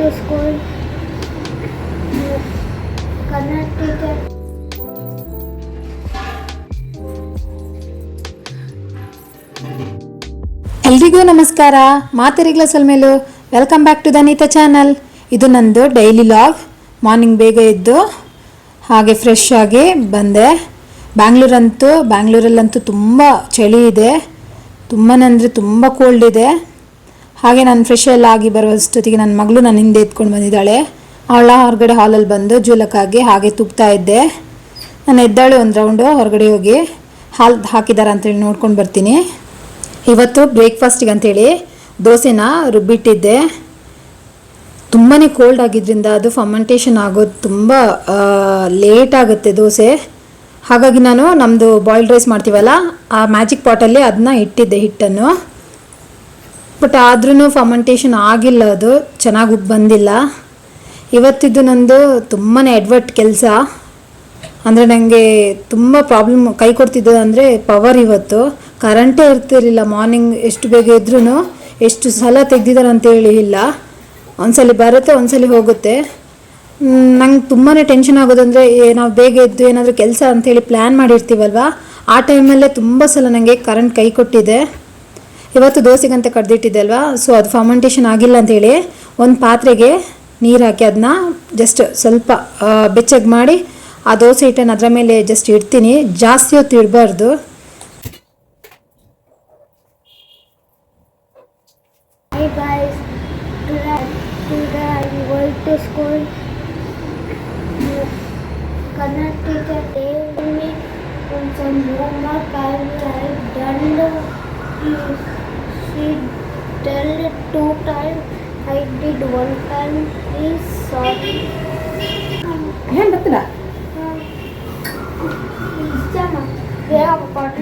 to school. Kannada teacher. ಎಲ್ರಿಗೂ ನಮಸ್ಕಾರ. ಮಾತೆರೆಗ್ಲ ಸೊಲ್ಮೇಲು welcome back to the Neeta channel. ಇದು ನಂದು ಡೈಲಿ ಲಾಗ್. ಮಾರ್ನಿಂಗ್ ಬೇಗ ಎದ್ದು ಹಾಗೆ ಫ್ರೆಶ್ ಆಗಿ ಬಂದೆ. ಬ್ಯಾಂಗ್ಳೂರಲ್ಲಂತೂ ತುಂಬ ಚಳಿ ಇದೆ, ತುಂಬಾ ಅಂದರೆ ತುಂಬ ಕೋಲ್ಡ್ ಇದೆ. ಹಾಗೆ ನಾನು ಫ್ರೆಶ್ ಎಲ್ಲ ಆಗಿ ಬರುವಷ್ಟೊತ್ತಿಗೆ ನನ್ನ ಮಗಳು ನನ್ನ ಹಿಂದೆ ಎತ್ಕೊಂಡು ಬಂದಿದ್ದಾಳೆ. ಅವಳ ಹೊರಗಡೆ ಹಾಲಲ್ಲಿ ಬಂದು ಜೂಲಕ್ಕಾಗಿ ಹಾಗೆ ತುಪ್ತಾ ಇದ್ದೆ. ನಾನು ಎದ್ದಾಳೆ ಒಂದು ರೌಂಡು ಹೊರಗಡೆ ಹೋಗಿ ಹಾಲು ಹಾಕಿದ್ದಾರೆ ಅಂತೇಳಿ ನೋಡ್ಕೊಂಡು ಬರ್ತೀನಿ. ಇವತ್ತು ಬ್ರೇಕ್ಫಾಸ್ಟಿಗೆ ಅಂಥೇಳಿ ದೋಸೆನ ರುಬ್ಬಿಟ್ಟಿದ್ದೆ. ತುಂಬಾ ಕೋಲ್ಡ್ ಆಗಿದ್ದರಿಂದ ಅದು ಫರ್ಮೆಂಟೇಷನ್ ಆಗೋದು ತುಂಬ ಲೇಟ್ ಆಗುತ್ತೆ ದೋಸೆ. ಹಾಗಾಗಿ ನಾನು ನಮ್ಮದು ಬಾಯ್ಲ್ಡ್ ರೈಸ್ ಮಾಡ್ತೀವಲ್ಲ ಆ ಮ್ಯಾಜಿಕ್ ಪಾಟಲ್ಲಿ ಅದನ್ನ ಇಟ್ಟಿದ್ದೆ ಹಿಟ್ಟನ್ನು. ಬಟ್ ಆದ್ರೂ ಫರ್ಮೆಂಟೇಷನ್ ಆಗಿಲ್ಲ, ಅದು ಚೆನ್ನಾಗಿ ಬಂದಿಲ್ಲ. ಇವತ್ತಿದ್ದು ನಂದು ತುಂಬಾ ಎಡ್ವರ್ಟ್ ಕೆಲಸ. ಅಂದರೆ ನನಗೆ ತುಂಬ ಪ್ರಾಬ್ಲಮ್ ಕೈ ಕೊಡ್ತಿದ್ದು ಅಂದರೆ ಪವರ್. ಇವತ್ತು ಕರೆಂಟೇ ಇರ್ತಿರಲಿಲ್ಲ. ಮಾರ್ನಿಂಗ್ ಎಷ್ಟು ಬೇಗ ಇದ್ರೂ ಎಷ್ಟು ಸಲ ತೆಗ್ದಿದ್ದಾರೆ ಅಂತೇಳಿ ಇಲ್ಲ. ಒಂದ್ಸಲಿ ಬರುತ್ತೆ, ಒಂದ್ಸಲಿ ಹೋಗುತ್ತೆ. ನಂಗೆ ತುಂಬಾ ಟೆನ್ಷನ್ ಆಗೋದಂದರೆ ನಾವು ಬೇಗ ಎದ್ದು ಏನಾದರೂ ಕೆಲಸ ಅಂಥೇಳಿ ಪ್ಲ್ಯಾನ್ ಮಾಡಿರ್ತೀವಲ್ವ, ಆ ಟೈಮಲ್ಲೇ ತುಂಬ ಸಲ ನನಗೆ ಕರೆಂಟ್ ಕೈ ಕೊಟ್ಟಿದೆ. ಇವತ್ತು ದೋಸೆಗಂತ ಕಡ್ದಿಟ್ಟಿದ್ದೆ ಅಲ್ವಾ, ಸೊ ಅದು ಫರ್ಮೆಂಟೇಷನ್ ಆಗಿಲ್ಲ ಅಂಥೇಳಿ ಒಂದು ಪಾತ್ರೆಗೆ ನೀರು ಹಾಕಿ ಅದನ್ನ ಜಸ್ಟ್ ಸ್ವಲ್ಪ ಬೆಚ್ಚಗೆ ಮಾಡಿ ಆ ದೋಸೆ ಹಿಟ್ಟನ್ನು ಅದರ ಮೇಲೆ ಜಸ್ಟ್ ಇಡ್ತೀನಿ. ಜಾಸ್ತಿ ಹೊತ್ತು ಇಡಬಾರ್ದು. Hey guys, today I'm going to school. Kannada teacher gave me some homework. I've done. She told it 2 times. I did 1 time. Please sorry. ಏನು ಗೊತ್ತಿಲ್ಲ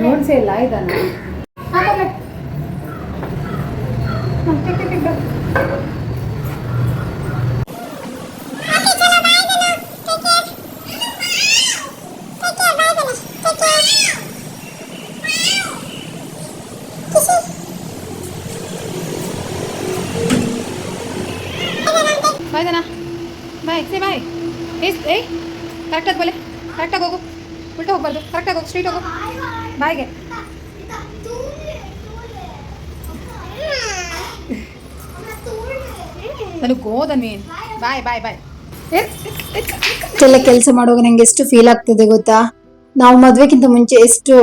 ನೋಡ್ಸೇ ಇಲ್ಲ ಇದನ್ನು. ಬಾಯ್ ದನಾ, ಬಾಯ್ ಸೇ ಬಾಯ್. ಏಯ್ ಕರೆಕ್ಟಾಗಿ ಬೋಲೆ, ಕರೆಕ್ಟಾಗಿ ಹೋಗು, ಉಲ್ಟಾ ಹೋಗ್ಬಾರ್ದು, ಕರೆಕ್ಟಾಗಿ ಹೋಗು, ಸ್ಟ್ರೀಟ್ ಹೋಗು ಬಾಯ್ಗೆ. ನನಗೆ ಗೋದನ್ವಿ ಬಾಯ್ ಬಾಯ್ ಬಾಯ್. ಕೆಲಸ ಮಾಡುವಾಗ ನಂಗೆ ಎಷ್ಟು ಫೀಲ್ ಆಗ್ತದೆ ಗೊತ್ತಾ. ನಾವು ಮದ್ವೆಗಿಂತ ಮುಂಚೆ ಎಷ್ಟು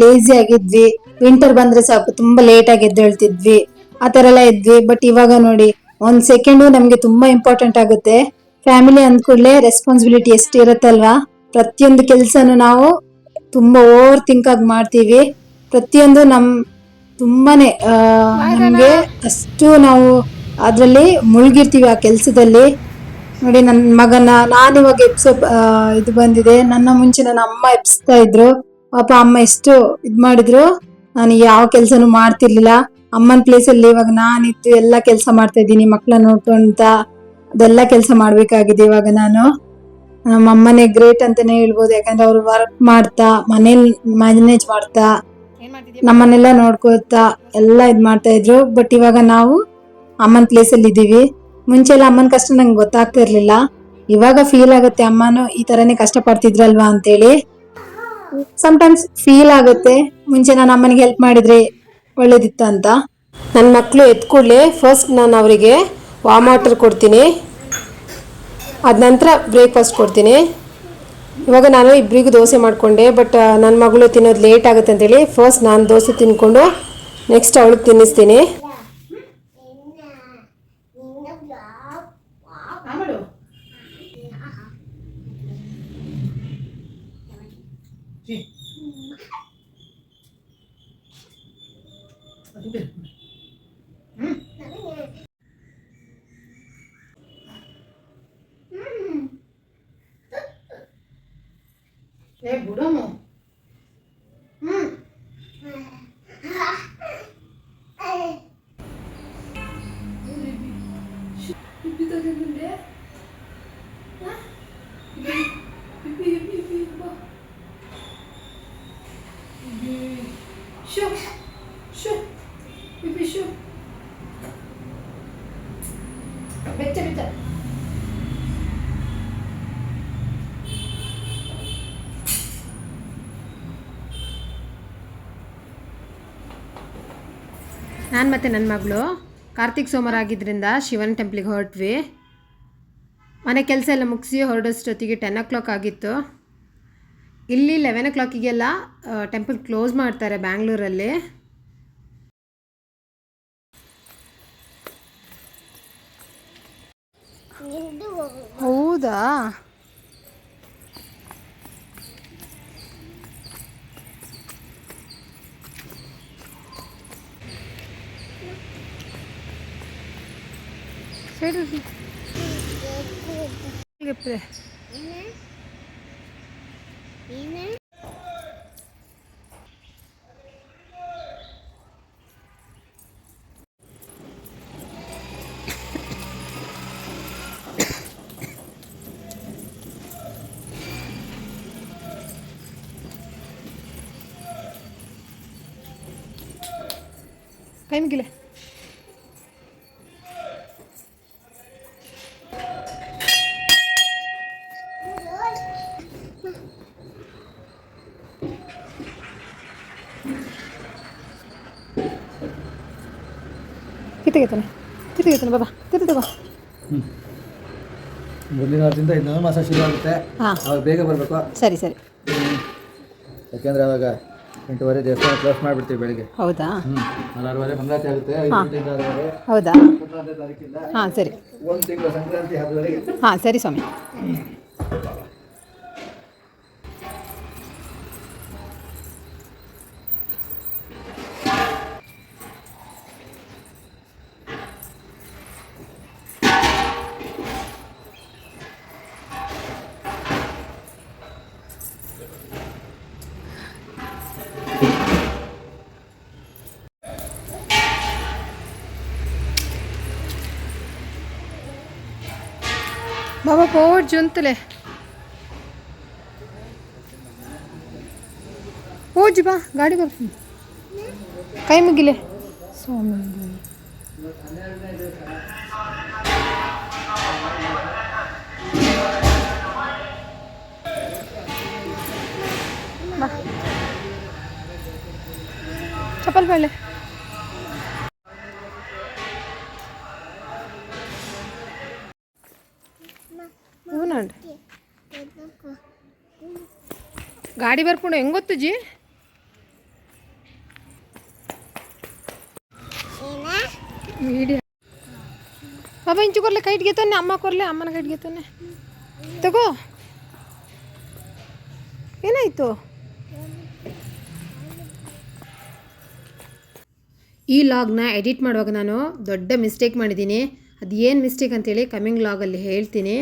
ಲೇಜಿ ಆಗಿದ್ವಿ. ವಿಂಟರ್ ಬಂದ್ರೆ ಸಾಕು ತುಂಬಾ ಲೇಟ್ ಆಗಿ ಎದ್ದೇಳ್ತಿದ್ವಿ, ಆ ಥರ ಎಲ್ಲ ಇದ್ವಿ. ಬಟ್ ಇವಾಗ ನೋಡಿ, ಒಂದು ಸೆಕೆಂಡು ನಮಗೆ ತುಂಬಾ ಇಂಪಾರ್ಟೆಂಟ್ ಆಗುತ್ತೆ. ಫ್ಯಾಮಿಲಿ ಅಂದ್ಕೂಡ್ಲೆ ರೆಸ್ಪಾನ್ಸಿಬಿಲಿಟಿ ಎಷ್ಟು ಇರುತ್ತಲ್ವಾ. ಪ್ರತಿಯೊಂದು ಕೆಲಸನೂ ನಾವು ತುಂಬಾ ಓವರ್ ಥಿಂಕ್ ಆಗಿ ಮಾಡ್ತೀವಿ. ಪ್ರತಿಯೊಂದು ತುಂಬಾನೇ ನಮಗೆ ಅಷ್ಟು ನಾವು ಅದರಲ್ಲಿ ಮುಳುಗಿರ್ತೀವಿ ಆ ಕೆಲಸದಲ್ಲಿ. ನೋಡಿ, ನನ್ನ ಮಗನ ನಾನಿವಾಗ ಇದು ಬಂದಿದೆ. ನನ್ನ ಮುಂಚೆ ನನ್ನ ಅಮ್ಮ ಎಬ್ಸ್ತಾ ಇದ್ರು. ಪಾಪ ಅಮ್ಮ ಎಷ್ಟು ಮಾಡಿದ್ರು, ನಾನು ಯಾವ ಕೆಲಸನೂ ಮಾಡ್ತಿರ್ಲಿಲ್ಲ. ಅಮ್ಮನ ಪ್ಲೇಸಲ್ಲಿ ಇವಾಗ ನಾನಿದ್ದು ಎಲ್ಲ ಕೆಲಸ ಮಾಡ್ತಾ ಇದ್ದೀನಿ. ಮಕ್ಕಳನ್ನ ನೋಡ್ಕೊಂತ ಅದೆಲ್ಲ ಕೆಲಸ ಮಾಡ್ಬೇಕಾಗಿದೆ ಇವಾಗ ನಾನು. ನಮ್ಮ ಅಮ್ಮನೇ ಗ್ರೇಟ್ ಅಂತಾನೆ ಹೇಳ್ಬೋದು. ಯಾಕಂದ್ರೆ ಅವ್ರು ವರ್ಕ್ ಮಾಡ್ತಾ, ಮನೇಲಿ ಮ್ಯಾನೇಜ್ ಮಾಡ್ತಾ, ನಮ್ಮನ್ನೆಲ್ಲ ನೋಡ್ಕೋತಾ ಎಲ್ಲ ಮಾಡ್ತಾ ಇದ್ರು. ಬಟ್ ಇವಾಗ ನಾವು ಅಮ್ಮನ ಪ್ಲೇಸಲ್ಲಿ ಇದ್ದೀವಿ. ಮುಂಚೆ ಎಲ್ಲ ಅಮ್ಮನ ಕಷ್ಟ ನಂಗೆ ಗೊತ್ತಾಗ್ತಾ ಇರ್ಲಿಲ್ಲ. ಇವಾಗ ಫೀಲ್ ಆಗುತ್ತೆ ಅಮ್ಮನೂ ಈ ತರನೇ ಕಷ್ಟ ಪಡ್ತಿದ್ರಲ್ವಾ ಅಂತೇಳಿ. ಸಮ್ಟೈಮ್ಸ್ ಫೀಲ್ ಆಗುತ್ತೆ, ಮುಂಚೆ ನಾನು ಅಮ್ಮನಿಗೆ ಹೆಲ್ಪ್ ಮಾಡಿದ್ರೆ ಒಳ್ಳೇದಿತ್ತ ಅಂತ. ನನ್ನ ಮಕ್ಕಳು ಎದ್ದು ಕೂಡಲೇ ಫಸ್ಟ್ ನಾನು ಅವರಿಗೆ ವಾಮ್ ವಾಟರ್ ಕೊಡ್ತೀನಿ, ಅದ ನಂತರ ಬ್ರೇಕ್ಫಾಸ್ಟ್ ಕೊಡ್ತೀನಿ. ಇವಾಗ ನಾನು ಇಬ್ಬರಿಗೂ ದೋಸೆ ಮಾಡಿಕೊಂಡೆ. ಬಟ್ ನನ್ನ ಮಗಳು ತಿನ್ನೋದು ಲೇಟ್ ಆಗುತ್ತೆ ಅಂತೇಳಿ ಫಸ್ಟ್ ನಾನು ದೋಸೆ ತಿನ್ಕೊಂಡು ನೆಕ್ಸ್ಟ್ ಅವಳಿಗೆ ತಿನ್ನಿಸ್ತೀನಿ. ಬುಡಮ್ಮ ಬೆಚ್ಚ ಬೆಚ್ಚ. ನಾನು ಮತ್ತು ನನ್ನ ಮಗಳು ಕಾರ್ತಿಕ್ ಸೋಮವಾರ ಆಗಿದ್ದರಿಂದ ಶಿವನ ಟೆಂಪ್ಲಿಗೆ ಹೊರಟ್ವಿ. ಮನೆ ಕೆಲಸ ಎಲ್ಲ ಮುಗಿಸಿ ಹೊರಡೋಷ್ಟೊತ್ತಿಗೆ 10 o'clock ಆಗಿತ್ತು. ಇಲ್ಲಿ 11 o'clockಗೆಲ್ಲ ಟೆಂಪಲ್ ಕ್ಲೋಸ್ ಮಾಡ್ತಾರೆ ಬ್ಯಾಂಗ್ಳೂರಲ್ಲಿ. ಹೌದಾ? ಸರಿ ಕೈ ಮುಗಿಲೆ. ಕಿತ್ತಗೆತ್ತಾನೆ ಬಾಬಾ ತಿರುಗಿ ಬಾ. ಮುಂದಿನ ವಾರದಿಂದ ಇನ್ನೊಂದು ಮಾಸ ಶುರು ಆಗುತ್ತೆ. ಅವಾಗ ಬೇಗ ಬರಬೇಕು. ಸರಿ ಸರಿ. ಯಾಕೆಂದರೆ ಅವಾಗ 8:30 ದೇವಸ್ಥಾನ ಕ್ಲೋಸ್ ಮಾಡಿಬಿಡ್ತೀವಿ ಬೆಳಿಗ್ಗೆ. ಹೌದಾ? 6:30 ಮಂಗಳಾರತಿ ಆಗುತ್ತೆ. 5 ಹೌದಾ? 15ನೇ ತಾರೀಕಿಂದ ಹಾಂ ಸರಿ. ಒಂದು ತಿಂಗಳು ಸಂಕ್ರಾಂತಿ ಹಬ್ಬದವರೆಗೆ. ಹಾಂ ಸರಿ ಸ್ವಾಮಿ. बाबा पोट जुंतले पोज बा गाड़ी कर कई मुगिले स्वामी चप्पल पहले ಗಾಡಿ ಬರ್ಕೊಂಡು ಹೆಂಗೆ ಗೊತ್ತು ಜಿ? ವಿಡಿಯೋ ಬಾಬಾ ಇಂಚು ಕೊರ್ಲೆ ಕೈಟ್ ಗೆತಾನೆ, ಅಮ್ಮ ಕೊರ್ಲೆ ಅಮ್ಮನ ಕೈಟ್ ಗೆತಾನೆ. ತಗೋ. ಏನಾಯ್ತು? ಈ ಲಾಗ್ನ ಎಡಿಟ್ ಮಾಡುವಾಗ ನಾನು ದೊಡ್ಡ ಮಿಸ್ಟೇಕ್ ಮಾಡಿದ್ದೀನಿ. ಅದು ಏನು ಮಿಸ್ಟೇಕ್ ಅಂತೇಳಿ ಕಮಿಂಗ್ ಲಾಗಲ್ಲಿ ಹೇಳ್ತೀನಿ.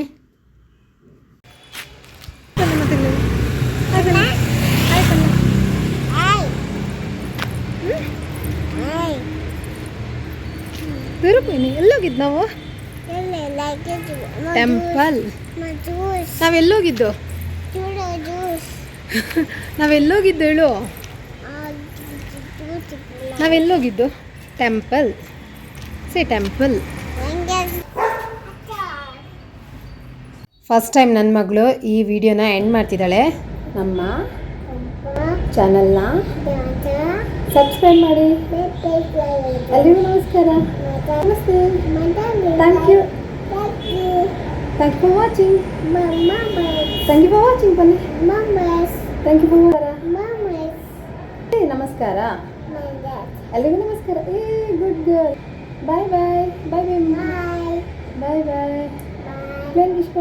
ಬೇರೆ ಎಲ್ಲೋಗಿದ್ದು ನಾವು? ಟೆಂಪಲ್. ನಾವೆಲ್ಲೋಗಿದ್ದು? ನಾವೆಲ್ಲೋಗಿದ್ದು ಹೇಳು. ನಾವೆಲ್ಲೋಗಿದ್ದು? ಟೆಂಪಲ್. ಸೇ ಟೆಂಪಲ್. ಫಸ್ಟ್ ಟೈಮ್ ನನ್ನ ಮಗಳು ಈ ವಿಡಿಯೋನ ಎಂಡ್ ಮಾಡ್ತಿದ್ದಾಳೆ. ನಮ್ಮ ಚಾನಲ್ನ ಸಬ್ಸ್ಕ್ರೈಬ್ ಮಾಡಿ. ಎಲ್ಲರಿಗೂ ನಮಸ್ಕಾರ. ನಮಸ್ತೆ. Thank you. Thank you for watching. Thank you for watching ಬನ್ನಿ. ಥ್ಯಾಂಕ್ ಯು ಫಾರ್ ನಮಸ್ಕಾರ. ಎಲ್ಲರಿಗೂ ನಮಸ್ಕಾರ. ಏ good girl. Bye bye. Bye bye. Bye bye. Plane ಇಷ್ಟ